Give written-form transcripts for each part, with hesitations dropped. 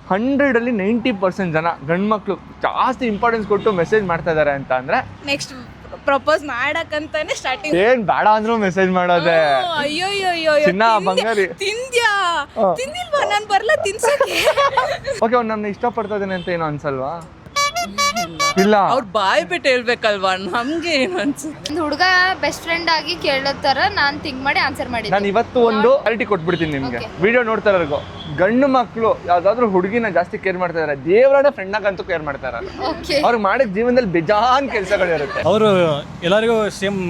100 90% ಜನ ಗಂಡು ಮಕ್ಕಳು ಜಾಸ್ತಿ ಇಂಪಾರ್ಟೆನ್ಸ್ ಕೊಟ್ಟು ಮೆಸೇಜ್ ಮಾಡ್ತಾ ಇದಾರೆ ಅಂತ ಅಂದ್ರೆ ನೆಕ್ಸ್ಟ್ ಪ್ರಪೋಸ್ ಮಾಡಕ್ಕಂತಾನೆ ಸ್ಟಾರ್ಟಿಂಗ್ ಏನ್ ಬೇಡ ಅಂದ್ರೂ ಮೆಸೇಜ್ ಮಾಡೋದೆ. ಅಯ್ಯೋ ಅಯ್ಯೋ ಚಿನ್ನ ಬಂಗಾರಿ ತಿಂದ್ಯಾ ತಿಂದಿಲ್ವಾ ನಾನ್ ಬರ್ಲಾ ತಿನ್ಸಕ್ಕೆ. ಓಕೆ ಅವ್ನು ನನ್ನ ಇಷ್ಟಪಡ್ತಾ ಇದ್ದಾನೆ ಅಂತ ಏನೋ ಅನ್ಸಲ್ವಾ? ಇಲ್ಲ, ಅವ್ರು ಬಾಯ್ ಬಿಟ್ಟು ಹೇಳ್ಬೇಕಲ್ವಾ, ನಮ್ಗೆ ಏನು ಅನ್ಸುತ್ತೆ. ಒಂದು ಹುಡುಗ ಬೆಸ್ಟ್ ಫ್ರೆಂಡ್ ಆಗಿ ಕೇಳೋ ತರ ನಾನು ಥಿಂಕ್ ಮಾಡಿ ಆನ್ಸರ್ ಮಾಡಿದ್ದೆ. ನಾನು ಇವತ್ತು ಒಂದು ಕ್ಲಾರಿಟಿ ಕೊಟ್ಬಿಡ್ತೀನಿ ನಿಮ್ಗೆ. ವಿಡಿಯೋ ನೋಡ್ತಾ ಇರೋರ್ಗು, ಗಂಡು ಮಕ್ಕಳು ಯಾವ್ದಾದ್ರು ಹುಡುಗಿನ ಜಾಸ್ತಿ ಕೇರ್ ಮಾಡ್ತಾ ಇದಾರೆ, ದೇವರನ್ನ ಫ್ರೆಂಡ್ ಆಗಂತೂ ಕೇರ್ ಮಾಡ್ತಾ ಇರಲ್ಲ. ಅವ್ರಿಗೆ ಮಾಡಿದ ಜೀವನದಲ್ಲಿ ಬೇಜಾನ್ ಕೆಲಸಗಳಿರುತ್ತೆ. ಅವರು ಎಲ್ಲರಿಗೂ ಸೇಮ್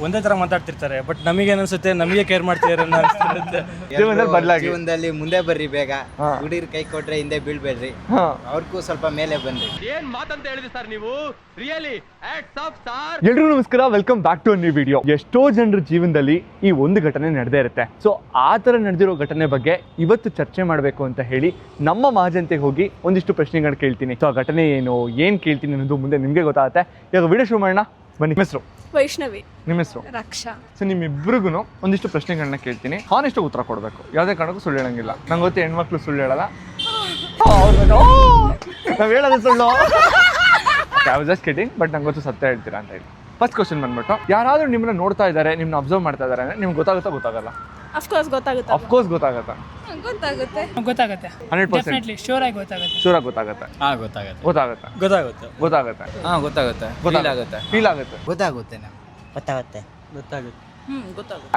ಒಂದೇ ತರ ಮಾತಾಡ್ತಿರ್ತಾರೆ, ಬಟ್ ನಮಗೆ ಅನ್ಸುತ್ತೆ ನಮಗೆ ಕೇರ್ ಮಾಡ್ತಿದ್ದಾರೆ ಅನ್ನೋ ಅನ್ಸುತ್ತೆ. ಜೀವನದಲ್ಲಿ ಬದಲಾಗಿ ಜೀವನದಲ್ಲಿ ಮುಂದೆ ಬರ್ರಿ, ಬೇಗ ಹುಡುಗಿರ್ ಕೈ ಕೊಟ್ರೆ ಹಿಂದೆ ಬೀಳ್ಬೇಡ್ರಿ, ಅವ್ರಿಗೂ ಸ್ವಲ್ಪ ಮೇಲೆ ಬನ್ರಿ. ಏನ್ ಮಾತಂತ ಹೇಳಿದ್ರಿ ಸರ್ ನೀವು, ರಿಯಲಿ ಹ್ಯಾಟ್ಸ್ ಆಫ್ ಸರ್. ಎಲ್ರಿಗೂ ನಮಸ್ಕಾರ, welcome back to new video. ಎಷ್ಟೋ ಜನರ ಜೀವನದಲ್ಲಿ ಈ ಒಂದು ಘಟನೆ ನಡೆದೇ ಇರುತ್ತೆ. ಸೊ ಆ ಥರ ನಡೆದಿರೋ ಘಟನೆ ಬಗ್ಗೆ ಇವತ್ತು ಚರ್ಚೆ ಮಾಡಬೇಕು ಅಂತ ಹೇಳಿ ನಮ್ಮ ಮಹಾಜನತೆಗೆ ಹೋಗಿ ಒಂದಿಷ್ಟು ಪ್ರಶ್ನೆಗಳನ್ನ ಕೇಳ್ತೀನಿ. ಸೊ ಆ ಘಟನೆ ಏನು, ಏನು ಕೇಳ್ತೀನಿ ಅನ್ನೋದು ಮುಂದೆ ನಿಮಗೆ ಗೊತ್ತಾಗುತ್ತೆ. ಇವಾಗ ವಿಡಿಯೋ ಶುರು ಮಾಡೋಣ ಬನ್ನಿ. ನಿಮ್ಮ ಹೆಸರು? ವೈಷ್ಣವಿ. ನಿಮ್ಮ ಹೆಸರು? ರಕ್ಷಾ. ಸೊ ನಿಮ್ಮಿಬ್ರಿಗೂ ಒಂದಿಷ್ಟು ಪ್ರಶ್ನೆಗಳನ್ನ ಕೇಳ್ತೀನಿ, ಹಾನೆಸ್ಟ್ ಉತ್ತರ ಕೊಡಬೇಕು, ಯಾವುದೇ ಕಾರಣಕ್ಕೂ ಸುಳ್ಳು ಹೇಳಂಗಿಲ್ಲ. ನಂಗೆ ಗೊತ್ತು ಹೆಣ್ಮಕ್ಳು ಸುಳ್ಳು ಹೇಳಲ್ಲ, ನಾವು ಹೇಳೋದು ಸುಳ್ಳು. ಜಸ್ಟ್ ಕಿಡಿಂಗ್, ಬಟ್ ನಂಗೆ ಗೊತ್ತು ಸತ್ಯ ಹೇಳ್ತೀರಾ ಅಂತ ಹೇಳಿ. ಫಸ್ಟ್ ಕ್ವಶನ್ ಬಂದ್ಬಿಟ್ಟು, ಯಾರಾದ್ರೂ ನಿಮ್ಮನ್ನ ನೋಡ್ತಾ ಇದ್ದಾರೆ, ನಿಮ್ಮನ್ನ ಅಬ್ಸರ್ವ್ ಮಾಡ್ತಾ ಇದ್ದಾರೆ ಅಂದ್ರೆ ನಿಮ್ಗೆ ಗೊತ್ತಾಗುತ್ತಾ ಗೊತ್ತಾಗಲ್ಲ? ಅಫ್ಕೋರ್ಸ್ ಗೊತ್ತಾಗುತ್ತೆ. ಅಫ್ಕೋರ್ಸ್ ಗೊತ್ತಾಗತ್ತಾ? ಗೊತ್ತಾಗುತ್ತೆ. ಗೊತ್ತಾಗುತ್ತೆ 100% ಶೋರ್ ಆಗಿ ಗೊತ್ತಾಗುತ್ತೆ. ಶೂರಾಗಿ ಗೊತ್ತಾಗತ್ತೆ. ಗೊತ್ತಾಗುತ್ತೆ ಗೊತ್ತಾಗತ್ತಾ? ಗೊತ್ತಾಗುತ್ತೆ ಗೊತ್ತಾಗತ್ತೆ. ಗೊತ್ತಾಗುತ್ತೆ ಫೀಲ್ ಆಗುತ್ತೆ. ಗೊತ್ತಾಗುತ್ತೆ ಗೊತ್ತಾಗುತ್ತೆ ಗೊತ್ತಾಗುತ್ತೆ.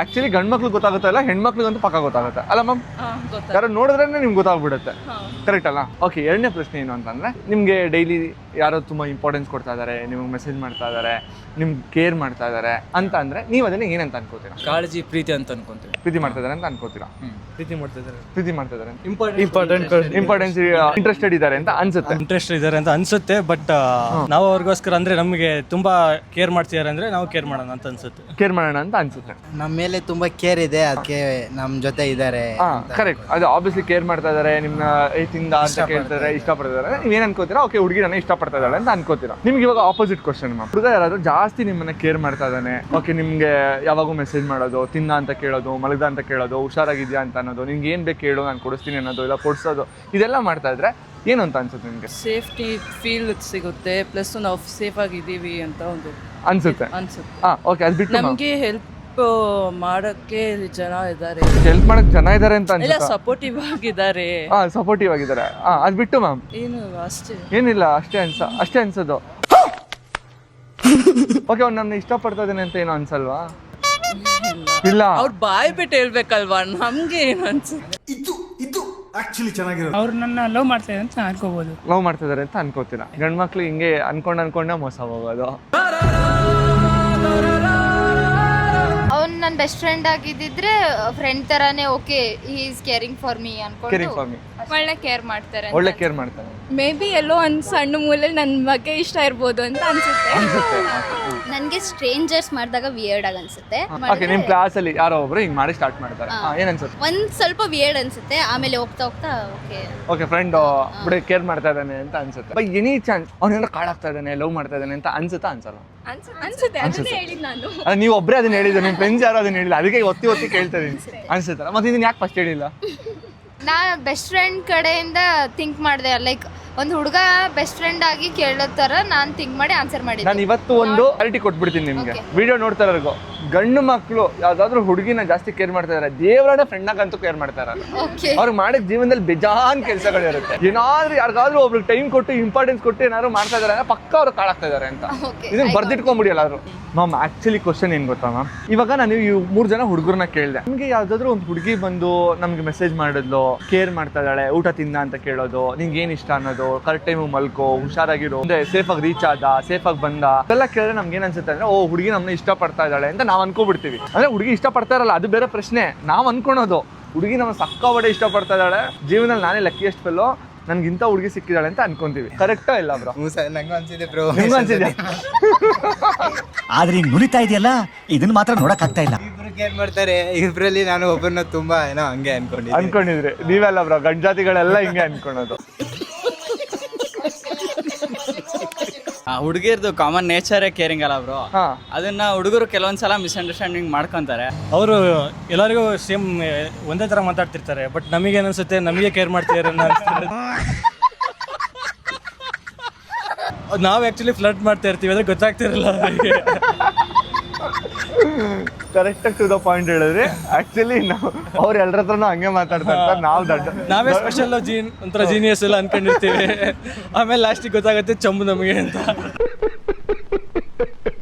ಆಕ್ಚುಲಿ ಗಂಡ್ ಮಕ್ಳು ಗೊತ್ತಾಗುತ್ತೆ ಅಲ್ಲ, ಹೆಣ್ಮಕ್ಳಿಗಂತೂ ಪಕ್ಕ ಗೊತ್ತಾಗುತ್ತೆ ಅಲ್ಲ ಮ್ಯಾಮ್? ಯಾರು ನೋಡಿದ್ರೆ ನಿಮ್ಗೆ ಗೊತ್ತಾಗ್ಬಿಡುತ್ತೆ, ಕರೆಕ್ಟ್ ಅಲ್ಲ? ಓಕೆ, ಎರಡನೇ ಪ್ರಶ್ನೆ ಏನು ಅಂತಂದ್ರೆ, ನಿಮ್ಗೆ ಡೈಲಿ ಯಾರೋ ತುಂಬಾ ಇಂಪಾರ್ಟೆನ್ಸ್ ಕೊಡ್ತಾ ಇದಾರೆ, ನಿಮ್ಗೆ ಮೆಸೇಜ್ ಮಾಡ್ತಾ ಇದಾರೆ, ನಿಮ್ಗೆ ಕೇರ್ ಮಾಡ್ತಾ ಇದಾರೆ ಅಂತ ಅಂದ್ರೆ ನೀವು ಅದನ್ನ ಏನಂತ ಅನ್ಕೋತೀರಾ? ಕಾಳಜಿ, ಪ್ರೀತಿ ಅಂತ ಅನ್ಕೊಂತೀವಿ. ಪ್ರೀತಿ ಮಾಡ್ತಾ ಇದಾರೆ ಅಂತ ಅನ್ಕೋತೀರಾ? ಪ್ರೀತಿ ಮಾಡ್ತಿದ್ದಾರೆ, ಪ್ರೀತಿ ಮಾಡ್ತಾ ಇದಾರೆ, ಇಂಪಾರ್ಟೆಂಟ್ ಇಂಟ್ರೆಸ್ಟೆಡ್ ಇದಾರೆ ಅಂತ ಅನ್ಸುತ್ತೆ. ಇಂಟ್ರೆಸ್ಟ್ ಇದ್ದಾರೆ ಅಂತ ಅನ್ಸುತ್ತೆ, ಬಟ್ ನಾವು ಅವ್ರಿಗೋಸ್ಕರ ಅಂದ್ರೆ ನಮಗೆ ತುಂಬಾ ಕೇರ್ ಮಾಡ್ತಿದ್ದಾರೆ ಅಂದ್ರೆ ನಾವು ಕೇರ್ ಮಾಡೋಣ ಅಂತ ಅನ್ಸುತ್ತೆ. ಕೇರ್ ಮಾಡೋಣ ಅಂತ ಅನ್ಸುತ್ತೆ. ನಮ್ಮ ಮೇಲೆ ತುಂಬಾ ಕೇರ್ ಇದೆ, ಅದಕ್ಕೆ ನಮ್ ಜೊತೆ ಇದ್ದಾರೆ. ಕರೆಕ್ಟ್, ಅದು ಆಬ್ವಿಯಸ್ಲಿ ಕೇರ್ ಮಾಡ್ತಾ ಇದಾರೆ, ನಿಮ್ನ ತಿಂದ ಅಂತ ಕೇಳ್ತಾರೆ, ಇಷ್ಟಪಡ್ತಾರೆ. ನೀವ್ ಏನ್ ಅನ್ಕೋತೀರಾ? ಓಕೆ, ಹುಡುಗಿ ನನ್ನ ಇಷ್ಟಪಡ್ತಾ ಇದ್ದಾಳೆ ಅಂತ ಅನ್ಕೋತೀರಾ. ನಿಮ್ಗೆ ಇವಾಗ ಆಪೋಸಿಟ್ ಕ್ವಶನ್, ಹುಡುಗ ಯಾರಾದ್ರೂ ಜಾಸ್ತಿ ನಿಮ್ಮನ್ನ ಕೇರ್ ಮಾಡ್ತಾ ಇದ್ದಾನೆ, ಓಕೆ, ನಿಮ್ಗೆ ಯಾವಾಗೂ ಮೆಸೇಜ್ ಮಾಡೋದು, ತಿನ್ನ ಅಂತ ಕೇಳೋದು, ಮಲಗ್ದ ಅಂತ ಕೇಳೋದು, ಹುಷಾರಾಗಿದ್ಯಾ ಅಂತ ಅನ್ನೋದು, ನಿಮ್ಗೆ ಏನ್ ಬೇಕು ಕೇಳೋ ನಾನು ಕೊಡಿಸ್ತೀನಿ ಅನ್ನೋದು, ಇಲ್ಲ ಕೊಡ್ಸೋದು, ಇದೆಲ್ಲ ಮಾಡ್ತಾ ಇದ್ರೆ ಏನು ಅಂತ ಅನ್ಸುತ್ತೆ ನಿಮ್ಗೆ? ಸೇಫ್ಟಿ ಫೀಲ್ ಸಿಗುತ್ತೆ, ಪ್ಲಸ್ ನಾವು ಸೇಫ್ ಆಗಿದ್ದೀವಿ ಅಂತ ಒಂದು ಅನ್ಸುತ್ತೆ. ಓಕೆ, ಅದು ಬಿಟ್ಟು ನಮ್ಗೆ ಹೆಲ್ಪ್ ಮಾಡಕ್ಕೆ ಜನ ಇದ್ದಾರೆ, ಹೆಲ್ಪ್ ಮಾಡಕ್ ಜನ ಇದಾರೆ ಅಂತ ಇಲ್ಲ ಅನ್ಸುತ್ತೆ. ಸಪೋರ್ಟಿವ್ ಆಗಿದ್ದಾರೆ. ಸಪೋರ್ಟಿವ್ ಆಗಿದ್ದಾರೆ. ಅದ್ ಬಿಟ್ಟು ಮ್ಯಾಮ್ ಏನು ಅಷ್ಟೇ, ಏನಿಲ್ಲ, ಅಷ್ಟೇ ಅನ್ಸೋದು. ಓಕೆ, ಅವ್ನು ನನ್ನ ಇಷ್ಟಪಡ್ತಾ ಇದ್ದಾನೆ ಅಂತ ಏನೋ ಅನ್ಸಲ್ವಾ? ಇಲ್ಲ, ಅವ್ರು ಬಾಯ್ ಬಿಟ್ಟು ಹೇಳ್ಬೇಕಲ್ವಾ, ನಮ್ಗೆ ಏನು ಅನ್ಸುತ್ತೆ. ಅವ್ರು ನನ್ನ ಲವ್ ಮಾಡ್ತಾ ಇದ್ದಾರೆ ಅಂತ ನಾನು ಅನ್ಕೋಬಹುದು. ಲವ್ ಮಾಡ್ತಾ ಇದಾರೆ ಅಂತ ಅನ್ಕೋತೀರಾ? ಗಂಡ್ ಮಕ್ಳು ಹಿಂಗೆ ಅನ್ಕೊಂಡೆ ಮೋಸ ಹೋಗೋದು. ಅವ್ನು ನನ್ನ ಬೆಸ್ಟ್ ಫ್ರೆಂಡ್ ಆಗಿದ್ದಿದ್ರೆ ಫ್ರೆಂಡ್ ತರಾನೇ okay, he is caring for me caring for ಅನ್ಕೊಂಡು ಮೀ, ಒಳ್ಳೆ ಕೇರ್ ಮಾಡ್ತಾರೆ. ಒಳ್ಳೆ ಕೇರ್ ಮಾಡ್ತಾನೆ. ಮೇ ಬಿ ಎಲ್ಲೋ ಒಂದು ಸಣ್ಣ ಮೂಲೆಯಲ್ಲಿ ನನ್ನ ಬಗ್ಗೆ ಇಷ್ಟ ಇರ್ಬೋದು ಅಂತ ಅನ್ಸುತ್ತೆ. ನನಗೆ ಸ್ಟ್ರೇಂಜರ್ಸ್ ಮಾಡಿದಾಗ ವಿಯರ್ಡ್ ಆಗಿ ಅನ್ಸುತ್ತೆ. ಓಕೆ, ನಿಮ್ ಕ್ಲಾಸ್ ಅಲ್ಲಿ ಯಾರೋ ಒಬ್ರು ಹಿಂಗ್ ಮಾಡಿ ಸ್ಟಾರ್ಟ್ ಮಾಡ್ತಾರೆ, ಏನ್ ಅನ್ಸುತ್ತೆ? ಒಂದ್ ಸ್ವಲ್ಪ ವಿಯರ್ಡ್ ಅನ್ಸುತ್ತೆ, ಆಮೇಲೆ ಹೋಗ್ತಾ ಹೋಗ್ತಾ ಓಕೆ ಓಕೆ, ಫ್ರೆಂಡ್ ಬಿಡಿ ಕೇರ್ ಮಾಡ್ತಾ ಇದ್ದಾನೆ ಅಂತ ಅನ್ಸುತ್ತೆ. ಬೈ ಎನಿ ಚಾನ್ಸ್ ಅವ್ನೇನೋ ಕಾಡಾಗ್ತಾ ಇದ್ದಾನೆ, ಲವ್ ಮಾಡ್ತಾ ಇದ್ದಾನೆ ಅಂತ ಅನ್ಸುತ್ತಾ ಅನ್ಸಲ್ಲ? ಅನ್ಸುತ್ತೆ, ಅದನ್ನೇ ಹೇಳಿದ್ ನಾನು. ನೀವು ಒಬ್ಬರೇ ಅದನ್ನ ಹೇಳಿದ್ರು, ನಿಮ್ ಫ್ರೆಂಡ್ಸ್ ಯಾರು ಅದನ್ನ ಹೇಳಿಲ್ಲ, ಅದಕ್ಕೆ ಒತ್ತಿ ಕೇಳ್ತಾ ಇದೀನಿ. ಅನ್ಸುತ್ತಲ್ಲ, ಮತ್ತೆ ಇದನ್ನ ಯಾಕೆ ಫಸ್ಟ್ ಹೇಳಿಲ್ಲ? ನಾ ಬೆಸ್ಟ್ ಫ್ರೆಂಡ್ ಕಡೆಯಿಂದ ಥಿಂಕ್ ಮಾಡಿದೆ, ಲೈಕ್ ಒಂದು ಹುಡುಗ ಬೆಸ್ಟ್ ಫ್ರೆಂಡ್ ಆಗಿ ಕೇಳೋ ತರ ನಾನು ಥಿಂಕ್ ಮಾಡಿ ಆನ್ಸರ್ ಮಾಡಿದ್ದೆ. ನಾನು ಇವತ್ತು ಒಂದು ಕ್ಲಾರಿಟಿ ಕೊಟ್ಬಿಡ್ತೀನಿ ನಿಮ್ಗೆ. ವಿಡಿಯೋ ನೋಡ್ತಾ ಇರೋರ್ಗು, ಗಂಡು ಮಕ್ಕಳು ಯಾವ್ದಾದ್ರು ಹುಡುಗಿನ ಜಾಸ್ತಿ ಕೇರ್ ಮಾಡ್ತಾ ಇದಾರೆ, ದೇವರನ್ನ ಫ್ರೆಂಡ್ ಆಗಂತೂ ಕೇರ್ ಮಾಡ್ತಾ ಇರಲ್ಲ. ಅವ್ರಿಗೆ ಮಾಡಿದ ಜೀವನದಲ್ಲಿ ಬೇಜಾನ್ ಕೆಲಸಗಳಿರುತ್ತೆ. ಏನಾದ್ರೂ ಯಾರಿಗಾದ್ರೂ ಒಬ್ರಿಗೆ ಟೈಮ್ ಕೊಟ್ಟು ಇಂಪಾರ್ಟೆನ್ಸ್ ಕೊಟ್ಟು ಏನಾದ್ರು ಮಾಡ್ತಾ ಇದಾರೆ ಅಂದ್ರೆ ಪಕ್ಕ ಅವ್ರು ಕಾಳಾಗ್ತಾ ಇದಾರೆ ಅಂತ ಇದನ್ನ ಬರ್ದಿಟ್ಕೊಂಡ್ಬಿಡಿ ಎಲ್ಲಾದ್ರು. ಮ್ಯಾಮ್ ಆಕ್ಚುಲಿ ಕ್ವಶನ್ ಏನ್ ಗೊತ್ತಾ ಮ್ಯಾಮ್, ಇವಾಗ ನಾನು ಈ 3 ಜನ ಹುಡುಗರನ್ನ ಕೇಳಿದೆ, ನಿಮ್ಗೆ ಯಾವ್ದಾದ್ರು ಒಂದು ಹುಡುಗಿ ಬಂದು ನಮ್ಗೆ ಮೆಸೇಜ್ ಮಾಡಿದ್ಲು, ಕೇರ್ ಮಾಡ್ತಾ ಇದ್ದಾಳೆ, ಊಟ ತಿಂದ ಅಂತ ಕೇಳೋದು, ನಿಂಗೆ ಏನ್ ಇಷ್ಟ ಅನ್ನೋದು, ಕರೆಕ್ಟ್ ಟೈಮ್ ಮಲ್ಕೋ, ಹುಷಾರಾಗಿರೋ, ಸೇಫ್ ಆಗಿ ರೀಚ್ ಆದ, ಸೇಫ್ ಆಗಿ ಬಂದ ಎಲ್ಲ ಕೇಳಿದ್ರೆ ನಮ್ಗೆ ಏನ್ ಅನ್ಸುತ್ತೆ ಅಂದ್ರೆ, ಓ ಹುಡುಗಿ ನಮ್ನ ಇಷ್ಟ ಪಡ್ತಾ ಇದ್ದಾಳೆ ಅಂತ ನಾವ್ ಅನ್ಕೋಬಿಡ್ತೀವಿ. ಅಂದ್ರೆ ಹುಡುಗಿ ಇಷ್ಟ ಪಡ್ತಾ ಇರಲ್ಲ, ಅದು ಬೇರೆ ಪ್ರಶ್ನೆ. ನಾವ್ ಅನ್ಕೊಳೋದು ಹುಡುಗಿ ನಮ್ಮ ಸಕ್ಕಾಬಡೆ ಇಷ್ಟ ಪಡ್ತಾ ಇದ್ದಾಳೆ, ಜೀವನದಲ್ಲಿ ನಾನೇ ಲಕ್ಕಿಯೆಸ್ಟ್ ಫೆಲ್ಲೋ, ನನ್ಗಿಂತ ಹುಡುಗಿ ಸಿಕ್ಕಿದಾಳೆ ಅಂತ ಅನ್ಕೊಂತೀವಿ. ಕರೆಕ್ಟಾ ಇಲ್ಲ ಬ್ರೋ? ನಂಗೂ ಅನ್ಸಿದೆ ಬ್ರೋ. ನಿಮ್ಗೂ ಅನ್ಸಿದ್ಯಾ? ಆದ್ರೆ ಈಗ ನುರಿತಾ ಇದೆಯಲ್ಲ, ಇದನ್ನ ಮಾತ್ರ ನೋಡಕ್ ಆಗ್ತಾ ಇಲ್ಲ. ಇಬ್ರು ಕೇರ್ ಮಾಡ್ತಾರೆ, ಇಬ್ರಲ್ಲಿ ನಾನು ಒಬ್ಬರನ್ನ ತುಂಬಾ ಏನೋ ಹಂಗೆ ಅನ್ಕೊಂಡಿದ್ರಿ ನೀವೆಲ್ಲ ಬ್ರೋ, ಗಂಡ್ ಜಾತಿಗಳೆಲ್ಲ ಹಿಂಗೆ ಅನ್ಕೊಳೋದು. ಹುಡುಗಿರ್ದು ಕಾಮನ್ ನೇಚರೇ ಕೇರಿಂಗ್ ಅಲ್ಲ ಬ್ರೋ. ಹಾ ಅದನ್ನ ಹುಡುಗರು ಕೆಲವೊಂದ್ಸಲ ಮಿಸ್ಅಂಡರ್ಸ್ಟ್ಯಾಂಡಿಂಗ್ ಮಾಡ್ಕೊಂತಾರೆ. ಅವರು ಎಲ್ಲರಿಗೂ ಸೇಮ್ ಒಂದೇ ಥರ ಮಾತಾಡ್ತಿರ್ತಾರೆ, ಬಟ್ ನಮಗೇನು ಅನ್ಸುತ್ತೆ ನಮಗೆ ಕೇರ್ ಮಾಡ್ತಿದ್ದಾರೆ ನಾವು ಆ್ಯಕ್ಚುಲಿ ಫ್ಲರ್ಟ್ ಮಾಡ್ತಾ ಇರ್ತೀವಿ, ಅದ್ರೆ ಗೊತ್ತಾಗ್ತಿರಲ್ಲ ಅವರಿಗೆ. ಕರೆಕ್ಟಾಗಿ ಟು ದ ಪಾಯಿಂಟ್ ಹೇಳಿದ್ರಿ. ಆಕ್ಚುಲಿ ನಾವು ಅವ್ರು ಎಲ್ಲರ ಹತ್ರನೂ ಹಂಗೆ ಮಾತಾಡ್ತಾ ಇರ್ತಾರೆ, ನಾವು ನಾವೇ ಸ್ಪೆಷಲ್ ಒಂಥರ ಜೀನಿಯಸ್ ಎಲ್ಲ ಅನ್ಕೊಂಡಿರ್ತೀವಿ, ಆಮೇಲೆ ಲಾಸ್ಟಿಗೆ ಗೊತ್ತಾಗುತ್ತೆ ಚಂಬು ನಮಗೆ ಅಂತ.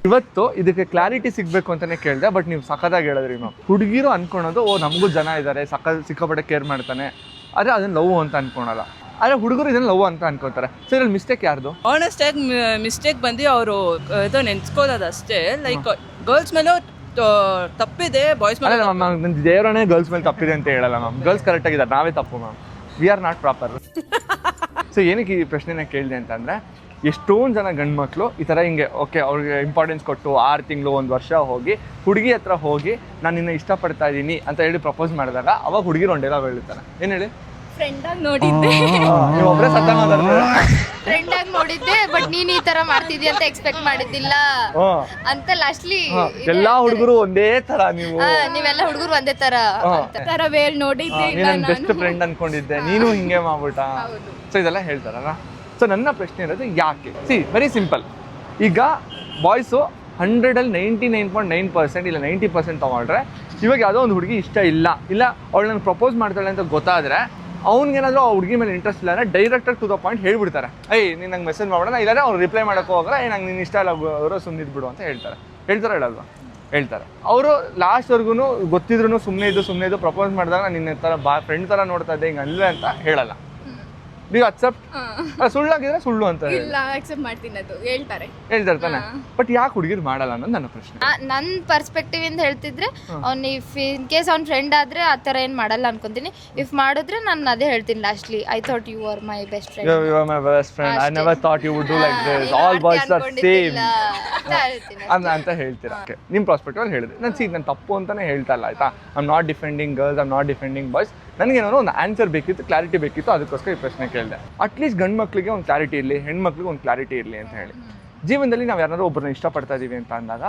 ಇವತ್ತು ಇದಕ್ಕೆ ಕ್ಲಾರಿಟಿ ಸಿಗ್ಬೇಕು ಅಂತಾನೆ ಕೇಳಿದೆ, ಬಟ್ ನೀವು ಸಖತ್ತಾಗಿ ಹೇಳಿದ್ರಿ ಮ್ಯಾಮ್. ಹುಡುಗಿರು ಅನ್ಕೊಳೋದು ಓ ನಮಗೂ ಜನ ಇದ್ದಾರೆ, ಸಿಕ್ಕಾಪಟ್ಟೆ ಕೇರ್ ಮಾಡ್ತಾನೆ, ಆದರೆ ಅದನ್ನ ಲವ್ ಅಂತ ಅನ್ಕೊಳಲ್ಲ. ಆದರೆ ಹುಡುಗರು ಇದನ್ನ ಲವ್ ಅಂತ ಅನ್ಕೋತಾರೆ. ಸೊ ಇದ್ರಲ್ಲಿ ಮಿಸ್ಟೇಕ್ ಯಾರ್ದು? ಆನೆಸ್ಟ್ ಆಗಿ ಮಿಸ್ಟೇಕ್ ಬಂದು ಅವರು ಇದು ನೆನ್ಸ್ಕೋದಷ್ಟೇ. ಲೈಕ್ ಗರ್ಲ್ಸ್ ಮೇಲೂ ತಪ್ಪಿದೆ, ಬಾಯ್ಸ್ ಮೇಲೆ ಅಲ್ಲ ಮ್ಯಾಮ್, ನನ್ನ ದೇವರನ್ನೇ ಗರ್ಲ್ಸ್ ಮೇಲೆ ತಪ್ಪಿದೆ ಅಂತ ಹೇಳಲ್ಲ ಮ್ಯಾಮ್. ಗರ್ಲ್ಸ್ ಕರೆಕ್ಟ್ ಆಗಿದ್ದಾರೆ, ನಾವೇ ತಪ್ಪು ma'am. We are not proper. So ಏನಕ್ಕೆ ಈ ಪ್ರಶ್ನೆನ ಕೇಳಿದೆ ಅಂತಂದರೆ, ಎಷ್ಟೊಂದು ಜನ ಗಂಡು ಮಕ್ಕಳು ಈ ಥರ ಹಿಂಗೆ ಓಕೆ ಅವ್ರಿಗೆ ಇಂಪಾರ್ಟೆನ್ಸ್ ಕೊಟ್ಟು 6 ತಿಂಗಳು 1 ವರ್ಷ ಹೋಗಿ ಹುಡುಗಿ ಹತ್ರ ಹೋಗಿ ನಾನು ನಿನ್ನ ಇಷ್ಟಪಡ್ತಾ ಇದ್ದೀನಿ ಅಂತ ಹೇಳಿ ಪ್ರಪೋಸ್ ಮಾಡಿದಾಗ ಅವಾಗ ಹುಡುಗಿರು ಒಂದು ಡೈಲಾಗ್ ಹೇಳ್ತಾರೆ. ಏನು ಹೇಳಿ? ಫ್ರೆಂಡಾಗಿ ನೋಡಿದ್ದೆ. ನೀವು ಒಬ್ಬರೇ ಸತ್ತ ಮಾತಾಡ್ತಾರೆ. ಫ್ರೆಂಡ್ ಆಗಿ ನೋಡಿದ್ದೆ, ಬಟ್ ನೀನ್ ಈ ತರ ಮಾಡ್ತಿದ್ಯ ಅಂತ ಎಕ್ಸ್ಪೆಕ್ಟ್ ಮಾಡಿದ್ದಿಲ್ಲ ಅಂತ ಲಾಸ್ಟ್ಲಿ ಎಲ್ಲಾ ಹುಡುಗರು ಒಂದೇ ತರ, ನೀವೆಲ್ಲ ಹುಡುಗರು ಒಂದೇ ತರ ತರ ವೇಲ್ ನೋಡಿದ್ದೆ ಇಲ್ಲ ನನ್ನ ಬೆಸ್ಟ್ ಫ್ರೆಂಡ್ ಅನ್ಕೊಂಡಿದ್ದೆ, ನೀನು ಹಿಂಗೆ ಮಾಡ್ಬಿಟ್ಟ. ಸೊ ಇದೆಲ್ಲ ಹೇಳ್ತಾರಲ್ಲ. ಸೊ ನನ್ನ ಪ್ರಶ್ನೆ ಇರೋದು ಯಾಕೆ? Very simple. ಈಗ ಬಾಯ್ಸು 100ಅಲ್ಲಿ 99.9% ಇಲ್ಲ 90% ತಗೊಂಡ್ರೆ, ಇವಾಗ ಯಾವುದೋ ಒಂದು ಹುಡುಗಿ ಇಷ್ಟ ಇಲ್ಲ ಅವಳು ನಾನು ಪ್ರಪೋಸ್ ಮಾಡ್ತಾಳೆ ಅಂತ ಗೊತ್ತಾದ್ರೆ, ಅವ್ನಿಗೇನಾದರೂ ಆ ಹುಡುಗಿ ಮೇಲೆ ಇಂಟ್ರೆಸ್ಟ್ ಇಲ್ಲ ಅಂದರೆ ಡೈರೆಕ್ಟಾಗಿ ಟು ದ ಪಾಯಿಂಟ್ ಹೇಳ್ಬಿಡ್ತಾರೆ. ನೀನು ನಂಗೆ ಮೆಸೇಜ್ ಮಾಡೋಣ, ಇಲ್ಲಾಂದ್ರೆ ಅವ್ರು ರಿಪ್ಲೈ ಮಾಡೋಕೆ ಹೋಗೋಲ್ಲ, ನಂಗೆ ನೀನು ಇಷ್ಟ ಇಲ್ಲ ಅವರು ಸುಮ್ಮನಿದ್ಬಿಡು ಅಂತ ಹೇಳ್ತಾರೆ. ಹೇಳಲ್ವಾ? ಹೇಳ್ತಾರೆ. ಅವರು ಲಾಸ್ಟ್ವರೆಗೂ ಗೊತ್ತಿದ್ರು ಸುಮ್ಮನೆ ಇದ್ದು ಪ್ರಪೋಸ್ ಮಾಡಿದಾಗ ನಾನು ನಿನ್ನ ಥರ ಫ್ರೆಂಡ್ ಥರ ನೋಡ್ತಾ ಇದ್ದೆ, ಹಿಂಗೆ ಅಲ್ವೇ ಅಂತ ಹೇಳಲ್ಲ. ನೀವು ಅಕ್ಸೆಪ್ಟ್? ಸುಳ್ಳಾಗಿದ್ರೆ ಸುಳ್ಳು ಅಂತ ಇಲ್ಲ, ಅಕ್ಸೆಪ್ಟ್ ಮಾಡ್ತೀನಿ, ಅದು ಹೇಳ್ತಾರೆ ತಾನೆ. ಬಟ್ ಯಾಕೆ ಹುಡುಗಿರು ಮಾಡಲ್ಲ ಅನ್ನೋದು ನನ್ನ ಪ್ರಶ್ನೆ. ನನ್ನ ಪರ್ಸ್ಪೆಕ್ಟಿವ್ ಇಂದ ಹೇಳ್ತಿದ್ರೆ, ಅವ್ನು ಇಫ್ ಇನ್ ಕೇಸ್ ಅವ್ನ ಫ್ರೆಂಡ್ ಆದ್ರೆ ಆ ಥರ ಏನು ಮಾಡಲ್ಲ ಅನ್ಕೊಂತೀನಿ. ಇಫ್ ಮಾಡಿದ್ರೆ ನಾನು ಅದೇ ಹೇಳ್ತೀನಿ lastly, I thought you are my best friend. You are my best friend. I never thought you would do like this. All boys are same. ಅಂತ ಹೇಳ್ತೀರಾ. ನಿಮ್ಮ ಪರ್ಸ್ಪೆಕ್ಟಿವ್ ಅಲ್ಲಿ ಹೇಳಿದ್ರೆ ನಾನು ತಪ್ಪು ಅಂತಾನೆ ಹೇಳ್ತಾ ಇಲ್ಲ, ಆಯ್ತಾ? I am not defending girls, I am not defending boys. ನನಗೇನೋ ಒಂದು ಆನ್ಸರ್ ಬೇಕಿತ್ತು, ಕ್ಲಾರಿಟಿ ಬೇಕಿತ್ತು, ಅದಕ್ಕೋಸ್ಕರ ಈ ಪ್ರಶ್ನೆ ಕೇಳಿದೆ. ಅಟ್ಲೀಸ್ಟ್ ಗಂಡು ಮಕ್ಕಳಿಗೆ ಒಂದು ಕ್ಲಾರಿಟಿ ಇರಲಿ, ಹೆಣ್ಮಕ್ಳಿಗೆ ಒಂದು ಕ್ಲಾರಿಟಿ ಇರಲಿ ಅಂತ ಹೇಳಿ. ಜೀವನದಲ್ಲಿ ನಾವು ಯಾರು ಒಬ್ಬರನ್ನ ಇಷ್ಟಪಡ್ತಾ ಇದ್ದೀವಿ ಅಂತ ಅಂದಾಗ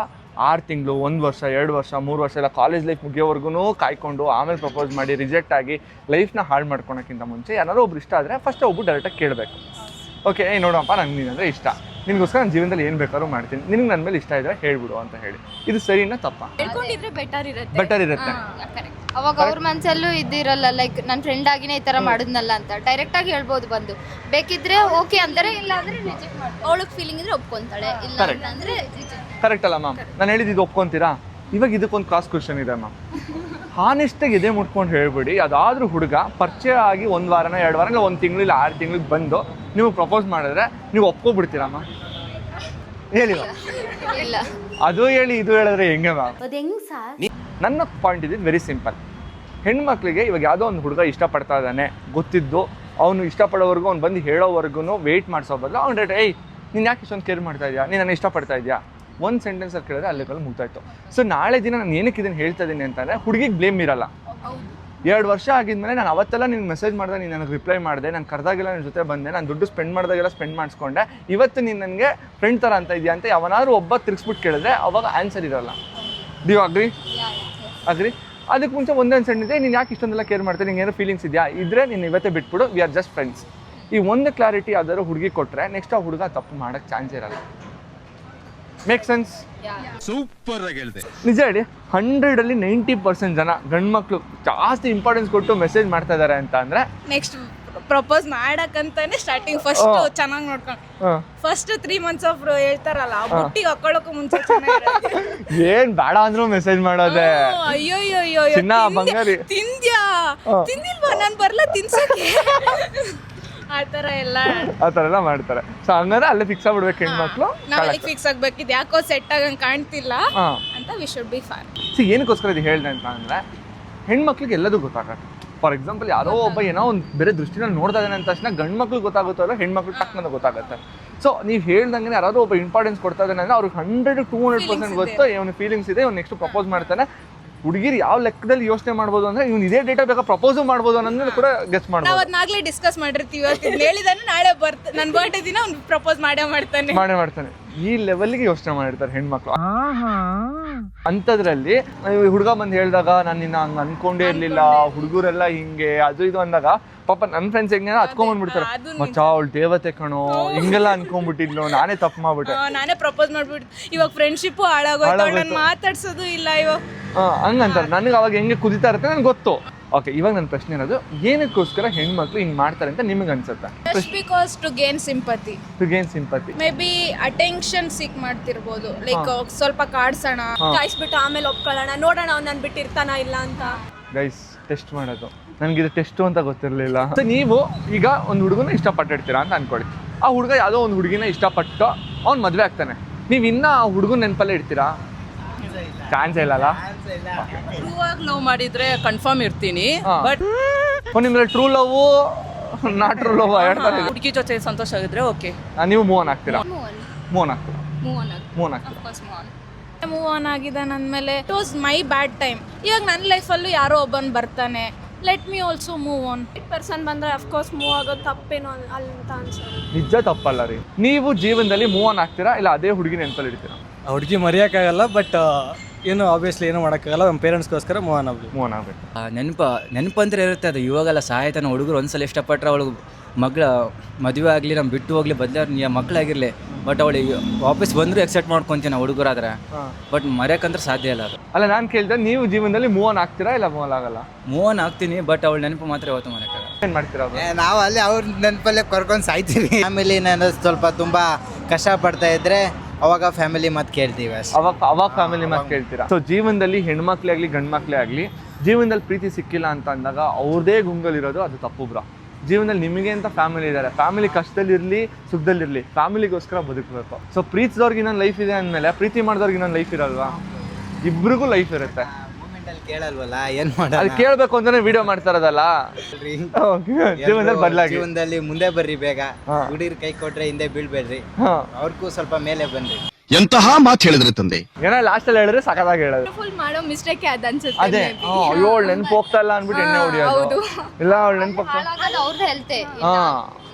6 ತಿಂಗಳು 1 ವರ್ಷ 2 ವರ್ಷ 3 ವರ್ಷ ಎಲ್ಲ ಕಾಲೇಜ್ ಲೈಫ್ ಮುಗಿಯೋವರೆಗೂ ಕಾಯ್ಕೊಂಡು ಆಮೇಲೆ ಪ್ರಪೋಸ್ ಮಾಡಿ ರಿಜೆಕ್ಟ್ ಆಗಿ ಲೈಫ್ನ ಹಾಳು ಮಾಡ್ಕೊಳಕ್ಕಿಂತ ಮುಂಚೆ ಯಾರು ಒಬ್ರು ಇಷ್ಟ ಆದರೆ ಫಸ್ಟ್ ಒಬ್ಬರು ಡೈರೆಕ್ಟಾಗಿ ಕೇಳಬೇಕು. ಓಕೆ ನೋಡಪ್ಪ, ನಂಗೆ ನೀನಂದರೆ ಇಷ್ಟ, ನಿನಗೋಸ್ಕರ ನನ್ನ ಜೀವನದಲ್ಲಿ ಏನು ಬೇಕಾದ್ರೂ ಮಾಡ್ತೀನಿ, ನಿನಗೆ ನನ್ನ ಮೇಲೆ ಇಷ್ಟ ಇದ್ದರೆ ಹೇಳ್ಬಿಡು ಅಂತ ಹೇಳಿ. ಇದು ಸರಿನಾ ತಪ್ಪಾ? ಹೇಳ್ಕೊಂಡಿದ್ರೆ ಬೆಟರ್ ಇರುತ್ತೆ. ಅವಾಗ ಅವ್ರ ಮನ್ಸಲ್ಲೂ ಇದಿರಲ್ಲ, ಲೈಕ್ ನನ್ನ ಫ್ರೆಂಡ್ ಆಗಿನೇ ಈ ತರ ಮಾಡಿದ್ನಲ್ಲ ಅಂತ ಡೈರೆಕ್ಟ್ ಆಗಿ ಹೇಳ್ಬೋದು ಬಂದು. ಬೇಕಿದ್ರೆ ಓಕೆ ಅಂದರೆ, ಇಲ್ಲ ಅಂದ್ರೆ ರಿಜೆಕ್ಟ್ ಮಾಡ್ತಾರೆ. ಅವಳಿಗೆ ಫೀಲಿಂಗ್ ಇದ್ರೆ ಒಪ್ಕೊಂತಾಳೆ, ಇಲ್ಲ ಅಂದ್ರೆ ಕರೆಕ್ಟ್ ಅಲ್ಲ ಮ್ಯಾಮ್? ನಾನು ಹೇಳಿದ್ದು ಒಪ್ಕೊಂತೀರಾ? ಇವಾಗ ಇದಕ್ಕೊಂದು ಕ್ರಾಸ್ ಕ್ವಶನ್ ಇದೆ ಮ್ಯಾಮ್. ಹಾನೆಸ್ಟಾಗಿ ಎದೆ ಮುಟ್ಕೊಂಡು ಹೇಳ್ಬಿಡಿ, ಅದಾದ್ರೂ ಹುಡುಗ ಪರಿಚಯ ಆಗಿ 1 ವಾರನ 2 ವಾರ ಇಲ್ಲ 1 ತಿಂಗಳು ಇಲ್ಲ 6 ತಿಂಗಳಿಗೆ ಬಂದು ನೀವು ಪ್ರಪೋಸ್ ಮಾಡಿದ್ರೆ ನೀವು ಒಪ್ಕೊಬಿಡ್ತೀರಮ್ಮ? ಹೇಳಿ ಇಲ್ಲ. ಅದು ಹೇಳಿ ಇದು ಹೇಳಿದ್ರೆ ಹೆಂಗೆ ಮ್ಯಾಮ್? ನನ್ನ ಪಾಯಿಂಟ್ ಇದ್ದಿದ್ದು ವೆರಿ ಸಿಂಪಲ್. ಹೆಣ್ಮಕ್ಳಿಗೆ ಇವಾಗ ಯಾವುದೋ ಒಂದು ಹುಡುಗ ಇಷ್ಟಪಡ್ತಾ ಇದ್ದಾನೆ ಗೊತ್ತಿದ್ದು, ಅವನು ಇಷ್ಟಪಡೋವರೆಗೂ ಅವ್ನು ಬಂದು ಹೇಳೋವರೆಗೂ ವೆಯ್ಟ್ ಮಾಡಿಸೋ ಬದಲು ಅವ್ನು ಡೈರೆಕ್ಟ್ ನೀನು ಯಾಕೆ ಇಷ್ಟೊಂದು ಕೇರ್ ಮಾಡ್ತಾ ಇದೆಯಾ, ನೀನು ನನ್ನ ಇಷ್ಟಪಡ್ತಾ ಇದೆಯಾ, ಒಂದು ಸೆಂಟೆನ್ಸಲ್ಲಿ ಕೇಳಿದ್ರೆ ಅಲ್ಲಿಗೆಲ್ಲ ಮುಗ್ತಾಯಿತ್ತು. ಸೊ ನಾಳೆ ದಿನ ನಾನು ಏನಕ್ಕೆ ಇದನ್ನು ಹೇಳ್ತಾ ಇದ್ದೀನಿ ಅಂತಂದರೆ, ಹುಡುಗಿಗೆ ಬ್ಲೇಮ್ ಇರಲ್ಲ. 2 ವರ್ಷ ಆಗಿದ್ಮೇಲೆ ನಾನು ಅವತ್ತೆಲ್ಲ ನಿನ್ಗೆ ಮೆಸೇಜ್ ಮಾಡಿದೆ, ನೀನು ನನಗೆ ರಿಪ್ಲೈ ಮಾಡಿದೆ, ನಾನು ಕರೆದಾಗೆಲ್ಲ ನನ್ನ ಜೊತೆ ಬಂದೆ, ನಾನು ದುಡ್ಡು ಸ್ಪೆಂಡ್ ಮಾಡಿದಾಗೆಲ್ಲ ಸ್ಪೆಂಡ್ ಮಾಡಿಸ್ಕೊಂಡೆ, ಇವತ್ತು ನೀನು ನನಗೆ ಫ್ರೆಂಡ್ ಥರ ಅಂತ ಇದೆಯಾ ಅಂತ ಯಾವನಾದ್ರು ಒಬ್ಬ ತಿರ್ಗಿಸ್ಬಿಟ್ಟು ಕೇಳಿದ್ರೆ ಅವಾಗ ಆನ್ಸರ್ ಇರೋಲ್ಲ. Do you agree? ಅದಕ್ಕೆ ಮುಂಚೆ ಒಂದೊಂದು ಸೆಂಡ್ ಇದೆ, ನೀನು ಯಾಕೆ ಇಷ್ಟೊಂದೆಲ್ಲ ಕೇರ್ ಮಾಡ್ತೀನಿ, ನಿಂಗೆ ಏನೋ ಫೀಲಿಂಗ್ಸ್ ಇದೆಯಾ, ಇದ್ರೆ ನೀನು ಇವತ್ತೇ ಬಿಟ್ಬಿಡು, ವಿ ಆರ್ ಜಸ್ಟ್ ಫ್ರೆಂಡ್ಸ್. ಈ ಒಂದು ಕ್ಲಾರಿಟಿ ಯಾವ್ದಾದ್ರು ಹುಡುಗಿ ಕೊಟ್ಟರೆ ನೆಕ್ಸ್ಟ್ ಆ ಹುಡುಗ ತಪ್ಪು ಮಾಡೋಕ್ಕೆ ಚಾನ್ಸ್ ಇರಲ್ಲ. Make sense? ಸೂಪರ್ ಆಗಿ ಹೇಳಿದೆ. ನಿಜ ಹೇಳಿ, 100ಅಲ್ಲಿ 90% ಜನ ಗಂಡು ಮಕ್ಕಳು ಜಾಸ್ತಿ ಇಂಪಾರ್ಟೆನ್ಸ್ ಕೊಟ್ಟು ಮೆಸೇಜ್ ಮಾಡ್ತಾ ಇದ್ದಾರೆ ಅಂತ ಅಂದರೆ, ನೆಕ್ಸ್ಟ್ ಪ್ರಪೋಸ್ ಮಾಡಕ್ಕಂತಾನೆ ಸ್ಟಾರ್ಟಿಂಗ್ ಫಸ್ಟ್ ಚೆನ್ನಾಗಿ ನೋಡ್ಕೊಂಡು ಫಸ್ಟ್ 3 months ಆಫ್ ಹೇಳ್ತಾರಲ್ಲ, ಬುಟ್ಟಿಗೆ ಹಾಕೊಳ್ಳೋಕೆ ಮುಂಚೆ ಏನ್ ಬೇಡ ಅಂದ್ರೂ ಮೆಸೇಜ್ ಮಾಡೋದೆ. ಅಯ್ಯೋ ಚಿನ್ನ ಬಂಗಾರಿ ತಿಂದ್ಯಾ ತಿಂದಿಲ್ವಾ, ನಾನು ಬರಲ್ಲ ತಿನ್ಸಕ್ಕೆ, ಆ ಥರ ಎಲ್ಲ ಮಾಡ್ತಾರೆ. ಸೊ ಹಂಗಾದ್ರೆ ಅಲ್ಲೇ ಫಿಕ್ಸ್ ಆಗ್ಬಿಡ್ಬೇಕು ಹೆಣ್ಮಕ್ಳು. ನಾವು ಫಿಕ್ಸ್ ಆಗ್ಬೇಕಿದ್, ಯಾಕೋ ಸೆಟ್ ಆಗಂಗೆ ಕಾಣ್ತಿಲ್ಲ ಅಂತ ವಿ ಶುಡ್ ಬಿ ಫೈನ್. ಏನಕ್ಕೋಸ್ಕರ ಇದು ಹೇಳ್ದೆ ಅಂತ ಅಂದ್ರೆ, ಹೆಣ್ಮಕ್ಳಿಗೆ ಎಲ್ಲದೂ ಗೊತ್ತಾಗುತ್ತೆ. ಫಾರ್ ಎಕ್ಸಾಂಪಲ್ ಯಾರೋ ಒಬ್ಬ ಏನೋ ಒಂದು ಬೇರೆ ದೃಷ್ಟಿನಲ್ಲಿ ನೋಡ್ತಾ ಇದ್ದಾನೆ ಅಂತ ತಕ್ಷಣ ಗಂಡು ಮಕ್ಳಿಗೆ ಗೊತ್ತಾಗುತ್ತೋ ಅಲ್ಲ, ಹೆಣ್ಮಕ್ಳು ಟಕ್ನ ಗೊತ್ತಾಗುತ್ತೆ. ಸೊ ನೀವು ಹೇಳ್ದಂಗೆ ಯಾರಾದ್ರೂ ಒಬ್ಬ ಇಂಪಾರ್ಟೆನ್ಸ್ ಕೊಡ್ತಾ ಇದ್ದಾನೆ ಅಂದ್ರೆ ಅವ್ರಿಗೆ 100-200% ಗೊತ್ತು, ಇವನು ಫೀಲಿಂಗ್ಸ್ ಇದೆ, ಇವ್ನು ನೆಕ್ಸ್ಟ್ ಪ್ರಪೋಸ್ ಮಾಡ್ತಾನೆ, ಹುಡುಗಿರು ಯಾವ ಲೆಕ್ಕದಲ್ಲಿ ಯೋಚನೆ ಮಾಡ್ಬೋದು ಅಂದ್ರೆ ಇವ್ನು ಇದೇ ಡೇಟಾ ಬೇಕಾ ಪ್ರಪೋಸ್ ಮಾಡ್ಬೋದು ಅನ್ನೋದನ್ನ ಕೂಡ ಗೆಸ್ ನಾವ್ ಮಾಡ್ಬೋದು. ಅದ್ನಾಗ್ಲೇ ಡಿಸ್ಕಸ್ ಮಾಡಿರ್ತೀವಿ, ಇವತ್ತು ಹೇಳಿದಾನೆ ನಾಳೆ ನನ್ನ ಬರ್ಡೇ ದಿನ ಅವ್ನು ಪ್ರಪೋಸ್ ಮಾಡೇ ಮಾಡ್ತಾನೆ. ಈ ಲೆವೆಲ್ಗೆ ಯೋಚನೆ ಮಾಡಿರ್ತಾರೆ ಹೆಣ್ಮಕ್ಳು. ಅಂಥದ್ರಲ್ಲಿ ಹುಡುಗ ಬಂದು ಹೇಳಿದಾಗ ನಾನು ನಿನ್ನ ಹಂಗೆ ಅನ್ಕೊಂಡೇ ಇರ್ಲಿಲ್ಲ, ಹುಡುಗರೆಲ್ಲ ಹಿಂಗೆ ಅದು ಇದು ಅಂದಾಗ ಪಾಪ ನನ್ನ ಫ್ರೆಂಡ್ಸ್ ಹೆಂಗೆ ಹತ್ಕೊಂಡ್ಬಂದ್ಬಿಡ್ತಾರೆ, ಮಚ್ಚಾ ಅವಳು ದೇವತೆ ಕಣೋ, ಹಿಂಗೆಲ್ಲ ಅನ್ಕೊಂಡ್ಬಿಟ್ಟಿದ್ಲು, ನಾನೇ ತಪ್ಪು ಮಾಡ್ಬಿಟ್ಟೆ, ನಾನೇ ಪ್ರಪೋಸ್ ಮಾಡ್ಬಿಟ್ಟು ಇವಾಗ ಫ್ರೆಂಡ್ಶಿಪ್ ಹಾಳಾಗೋಯ್ತು, ನಾನು ಮಾತಾಡ್ಸೋದು ಇಲ್ಲ ಇವಾಗ ಹಂಗಂತಾರೆ. ನನಗೆ ಅವಾಗ ಹೆಂಗೆ ಕುದಿತಾ ಇರುತ್ತೆ ನನಗೆ ಗೊತ್ತು. ಓಕೆ, ಇವಾಗ ನನ್ನ ಪ್ರಶ್ನೆ ಇರೋದು, ಏನಕ್ಕೋಸ್ಕರ ಹೆಣ್ಮಕ್ಳು ಹಿಂಗೆ ಮಾಡ್ತಾರೆ ಅಂತ ನಿಮಗೆ ಅನ್ಸುತ್ತೆ? Just because to gain sympathy. Maybe attention seek ಮಾಡ್ತಿರ್ಬೋದು, ಲೈಕ್ ಸ್ವಲ್ಪ ಕಾಡ್ಸೋಣ, ಕಾಯಿಸ್ಬಿಟ್ಟು ಆಮೇಲೆ ಒಪ್ಕೊಳ್ಳೋಣ, ನೋಡೋಣ ಅವ್ನು ನಾನು ಬಿಟ್ಟಿರ್ತಾನ ಇಲ್ಲ ಅಂತ. ಗೈಸ್, ಟೆಸ್ಟ್ ಮಾಡೋದು ನನಗಿದು ಟೆಸ್ಟು ಅಂತ ಗೊತ್ತಿರಲಿಲ್ಲ. ನೀವು ಈಗ ಒಂದು ಹುಡುಗನ ಇಷ್ಟಪಟ್ಟಿರ್ತೀರಾ ಅಂತ ಅನ್ಕೊಳ್ಳಿ, ಆ ಹುಡುಗ ಯಾವುದೋ ಒಂದು ಹುಡುಗಿನ ಇಷ್ಟಪಟ್ಟು ಅವ್ನು ಮದುವೆ ಆಗ್ತಾನೆ, ನೀವು ಇನ್ನೂ ಆ ಹುಡುಗನ ನೆನಪಲ್ಲೇ ಇಡ್ತೀರಾ? ಚಾನ್ಸ್ ಇಲ್ಲಲ್ಲ. ಟ್ರೂ ಆಗಿ ಲವ್ ಮಾಡಿದ್ರೆ ಕನ್ಫರ್ಮ್ ಇರ್ತೀನಿ, ಬಟ್ ನಿಮ್ಗೆ true love not true love ಹುಡುಗಿ ಜೊತೆ ಸಂತೋಷ ಆಗಿದ್ರೆ ಓಕೆ. ನೀವು ಮೂವ್ ಆನ್ ಆಗ್ತೀರಾ? ಮೂವ್ ಆನ್ ಆಗಿದ್ದಾನೆ ಅಂದಮೇಲೆ it was my bad time. ಇವಾಗ ನನ್ನ ಲೈಫಲ್ಲೂ ಯಾರೋ ಒಬ್ಬನು ಬರ್ತಾನೆ, let me also move on. Person ಬಂದರೆ ಅಫ್ಕೋರ್ಸ್ ಮೂವ್ ಆಗೋದು ತಪ್ಪೇನೋ ಅಂತ ಅನ್ಸೋದು. ನಿಜ ತಪ್ಪಲ್ಲ ರೀ. ನೀವು ಜೀವನದಲ್ಲಿ ಮೂವ್ ಆನ್ ಆಗ್ತೀರಾ ಇಲ್ಲ ಅದೇ ಹುಡುಗಿ ನೆನಪಲ್ಲಿ ಇಡ್ತೀರಾ? ಆ ಹುಡುಗಿ ಮರೆಯೋಕ್ಕಾಗಲ್ಲ, ಬಟ್ ಏನು ಆಬ್ವಿಯಸ್ಲಿ ಏನೂ ಮಾಡೋಕ್ಕಾಗಲ್ಲ. ನಮ್ಮ ಪೇರೆಂಟ್ಸ್ಗೋಸ್ಕರ ಮೂವ್ ಆನ್ ಆಗ್ಬೇಕು. ನೆನಪು ಅಂತ ಇರುತ್ತೆ ಅದು. ಇವಾಗೆಲ್ಲ ಸಾಯ್ತಾನೆ ಹುಡುಗರು ಒಂದ್ಸಲ ಇಷ್ಟಪಟ್ಟರೆ ಅವಳು ಮಗಳ ಮದುವೆ ಆಗಲಿ ನಮ್ಮ ಬಿಟ್ಟು ಹೋಗ್ಲಿ ಬದಲಾಗಿ ಮಕ್ಕಳಾಗಿರಲಿ, ಬಟ್ ಅವಳಿಗೆ ವಾಪಸ್ ಬಂದರೂ ಎಕ್ಸೆಪ್ಟ್ ಮಾಡ್ಕೊತೀನಿ ನಾವು ಹುಡುಗರಾದ್ರೆ, ಬಟ್ ಮರೆಯೋಕ್ಕಂದ್ರೆ ಸಾಧ್ಯ ಇಲ್ಲ ಅದು. ಅಲ್ಲ, ನಾನು ಕೇಳಿದೆ ನೀವು ಜೀವನದಲ್ಲಿ ಮೂವ್ ಆನ್ ಆಗ್ತೀರಾ ಇಲ್ಲ ಮೂವ್ ಆಗಲ್ಲ? ಮೂವ್ ಆನ್ ಆಗ್ತೀನಿ, ಬಟ್ ಅವಳ ನೆನಪು ಮಾತ್ರ ಯಾವತ್ತೂ ಮರೆಯೋಕ್ಕಾಗಲ್ಲ. ಏನು ಮಾಡ್ತೀರಾ? ನಾವು ಅಲ್ಲಿ ಅವ್ರ ನೆನಪಲ್ಲೇ ಕರ್ಕೊಂಡು ಸಾಯ್ತೀವಿ. ಫ್ಯಾಮಿಲಿ ನಾನು ಸ್ವಲ್ಪ ತುಂಬ ಕಷ್ಟಪಡ್ತಾ ಇದ್ರೆ ಅವಾಗ ಫ್ಯಾಮಿಲಿ ಮಾತು ಕೇಳ್ತೀವಿ ಅಷ್ಟೇ. ಅವಾಗ ಫ್ಯಾಮಿಲಿ ಮಾತು ಕೇಳ್ತೀರಾ? ಸೊ ಜೀವನದಲ್ಲಿ ಹೆಣ್ಮಕ್ಳೇ ಆಗಲಿ ಗಂಡು ಮಕ್ಳೇ ಆಗಲಿ ಜೀವನದಲ್ಲಿ ಪ್ರೀತಿ ಸಿಕ್ಕಿಲ್ಲ ಅಂತ ಅಂದಾಗ ಅವ್ರದೇ ಗುಂಗಲಿರೋದು ಅದು ತಪ್ಪು ಬ್ರಾ. ಜೀವನದಲ್ಲಿ ನಿಮಗೆ ಅಂತ ಫ್ಯಾಮಿಲಿ ಇದ್ದಾರೆ, ಫ್ಯಾಮಿಲಿ ಕಷ್ಟದಲ್ಲಿರಲಿ ಸುಖದಲ್ಲಿರಲಿ ಫ್ಯಾಮಿಲಿಗೋಸ್ಕರ ಬದುಕಬೇಕು. ಸೊ ಪ್ರೀತಿದವ್ರಿಗೆ ಇನ್ನೊಂದು ಲೈಫ್ ಇದೆ ಅಂದಮೇಲೆ ಪ್ರೀತಿ ಮಾಡಿದವ್ರಿಗೆ ಇನ್ನೊಂದು ಲೈಫ್ ಇರಲ್ವಾ? ಇಬ್ರಿಗೂ ಲೈಫ್ ಇರುತ್ತೆ. ಕೇಳಲ್ವಲ್ಲ, ಏನು ಮಾಡೋದು? ಅದು ಕೇಳಬೇಕು ಅಂತಾನೆ ವಿಡಿಯೋ ಮಾಡ್ತಾ ಇರೋದಲ್ಲ. ಜೀವನದಲ್ಲಿ ಬದಲಾಗಿ, ಜೀವನದಲ್ಲಿ ಮುಂದೆ ಬರ್ರಿ, ಬೇಗ ಹುಡುಗರು ಕೈ ಕೊಟ್ರೆ ಹಿಂದೆ ಬೀಳ್ಬೇಡ್ರಿ, ಅವ್ರಿಗೂ ಸ್ವಲ್ಪ ಮೇಲೆ ಬನ್ರಿ. ಎಂತಹ ಮಾತು ಹೇಳಿದ್ರೆ ತಂದೆ. ಏನೋ ಲಾಸ್ಟ್ ಅಲ್ಲಿ ಹೇಳಿದ್ರೆ ಸಖತ್ತಾಗಿ ಹೇಳೋದು. ಫುಲ್ ಮಾಡೋ ಮಿಸ್ಟೇಕ್ ಅನ್ಸುತ್ತೆ. ಅದೇ ಅಯ್ಯೋ ಅವಳು ನೆನಪು ಹೋಗ್ತಾ ಇಲ್ಲ ಅನ್ಬಿಟ್ಟು ಎಣ್ಣೆ ಹೊಡಿಯೋದು, ಇಲ್ಲ ಅವಳು ನೆನಪು ಅವ್ರದ್ದು ಹೆಲ್ತೆ,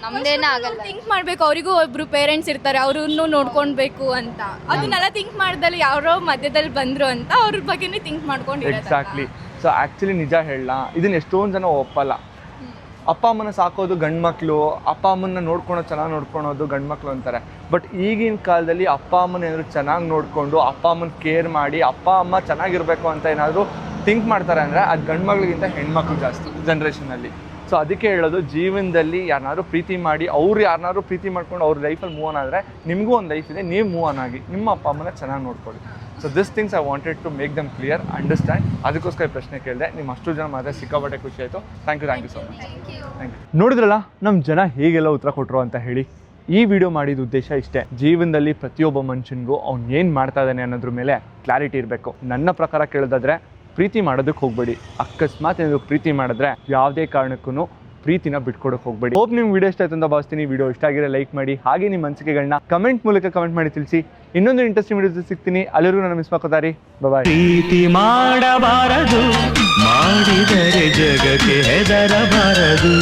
ನಮ್ದೇನ ಆಗಲ್ಲ. ಥಿಂಕ್ ಮಾಡ್ಬೇಕು, ಅವರಿಗೂ ಒಬ್ರು ಪೇರೆಂಟ್ಸ್ ಇರ್ತಾರೆ, ಅವ್ರನ್ನು ನೋಡ್ಕೊಳ್ಬೇಕು ಅಂತ. ಅದನ್ನೆಲ್ಲ ಥಿಂಕ್ ಮಾಡ್ದಲ್ಲಿ ಯಾರೋ ಮಧ್ಯದಲ್ಲಿ ಬಂದ್ರು ಅಂತ ಅವ್ರ ಬಗ್ಗೆನೇ ಥಿಂಕ್ ಮಾಡ್ಕೊಂಡು. ಎಕ್ಸಾಕ್ಟ್ಲಿ. ಸೊ ಆ್ಯಕ್ಚುಲಿ ನಿಜ ಹೇಳಲ್ಲ, ಇದನ್ನ ಎಷ್ಟೊಂದು ಜನ ಒಪ್ಪಲ್ಲ. ಅಪ್ಪ ಅಮ್ಮನ ಸಾಕೋದು ಗಂಡು ಮಕ್ಕಳು, ಅಪ್ಪ ಅಮ್ಮನ ನೋಡ್ಕೊಳೋದು ಚೆನ್ನಾಗಿ ನೋಡ್ಕೊಳೋದು ಗಂಡು ಮಕ್ಕಳು ಅಂತಾರೆ. ಬಟ್ ಈಗಿನ ಕಾಲದಲ್ಲಿ ಅಪ್ಪ ಅಮ್ಮನ ಏನಾದ್ರು ಚೆನ್ನಾಗಿ ನೋಡಿಕೊಂಡು ಅಪ್ಪ ಅಮ್ಮನ ಕೇರ್ ಮಾಡಿ ಅಪ್ಪ ಅಮ್ಮ ಚೆನ್ನಾಗಿರ್ಬೇಕು ಅಂತ ಏನಾದರೂ ಥಿಂಕ್ ಮಾಡ್ತಾರೆ ಅಂದರೆ ಅದು ಗಂಡು ಮಕ್ಳಿಗಿಂತ ಹೆಣ್ಮಕ್ಳು ಜಾಸ್ತಿ ಜನ್ರೇಷನಲ್ಲಿ. ಸೊ ಅದಕ್ಕೆ ಹೇಳೋದು, ಜೀವನದಲ್ಲಿ ಯಾರನ್ನಾದ್ರೂ ಪ್ರೀತಿ ಮಾಡಿ ಅವ್ರು ಯಾರನ್ನಾದ್ರೂ ಪ್ರೀತಿ ಮಾಡ್ಕೊಂಡು ಅವ್ರ ಲೈಫಲ್ಲಿ ಮೂವ್ ಆನ್ ಆದರೆ ನಿಮಗೂ ಒಂದು ಲೈಫ್ ಇದೆ, ನೀವು ಮೂವ್ ಆನ್ ಆಗಿ ನಿಮ್ಮ ಅಪ್ಪ ಅಮ್ಮನ ಚೆನ್ನಾಗಿ ನೋಡ್ಕೊಳ್ಳಿ. So this things I wanted to make them clear, understand. ಅದಕ್ಕೋಸ್ಕರ ಪ್ರಶ್ನೆ ಕೇಳಿದೆ. ನಿಮ್ಮ ಅಷ್ಟು ಜನ ಮಾತ್ರ ಸಿಕ್ಕಾಪಟ್ಟೆ ಖುಷಿ ಆಯಿತು. Thank you so much. Thank you. ನೋಡಿದ್ರಲ್ಲ ನಮ್ಮ ಜನ ಹೇಗೆಲ್ಲ ಉತ್ತರ ಕೊಟ್ಟರು ಅಂತ ಹೇಳಿ. ಈ ವಿಡಿಯೋ ಮಾಡಿದ ಉದ್ದೇಶ ಇಷ್ಟೇ, ಜೀವನದಲ್ಲಿ ಪ್ರತಿಯೊಬ್ಬ ಮನುಷ್ಯನಿಗೂ ಅವ್ನು ಏನು ಮಾಡ್ತಾ ಇದ್ದಾನೆ ಅನ್ನೋದ್ರ ಮೇಲೆ ಕ್ಲಾರಿಟಿ ಇರಬೇಕು. ನನ್ನ ಪ್ರಕಾರ ಕೇಳೋದಾದರೆ ಪ್ರೀತಿ ಮಾಡೋದಕ್ಕೆ ಹೋಗಬೇಡಿ. ಅಕಸ್ಮಾತ್ ಏನಾದರೂ ಪ್ರೀತಿ ಮಾಡಿದ್ರೆ ಯಾವುದೇ ಕಾರಣಕ್ಕೂ ಪ್ರೀತಿನ ಬಿಟ್ಕೊಡಕ್ಕೆ ಹೋಗಬೇಡಿ. ಹೋಪ್ ನಿಮ್ಗೆ ವಿಡಿಯೋ ಇಷ್ಟ ಆಯ್ತು ಅಂತ ಭಾವಿಸ್ತೀನಿ. ವಿಡಿಯೋ ಇಷ್ಟ ಆಗಿರೋ ಲೈಕ್ ಮಾಡಿ, ಹಾಗೆ ನಿಮ್ಮ ಅನಿಸಿಕೆಗಳನ್ನ ಕಮೆಂಟ್ ಮೂಲಕ ಕಮೆಂಟ್ ಮಾಡಿ ತಿಳಿಸಿ. ಇನ್ನೊಂದು ಇಂಟ್ರೆಸ್ಟಿಂಗ್ ವಿಡಿಯೋ ಸಿಗ್ತೀನಿ. ಅಲ್ಲಿವರೆಗೂ ನಾನು ಮಿಸ್ ಮಾಡ್ಕೋತಾರಿ. ಬಾಯ್. ಪ್ರೀತಿ ಮಾಡಬಾರದು, ಮಾಡಿದರೆ ಜಗಕ್ಕೆ ಹೆದರಬಾರದು.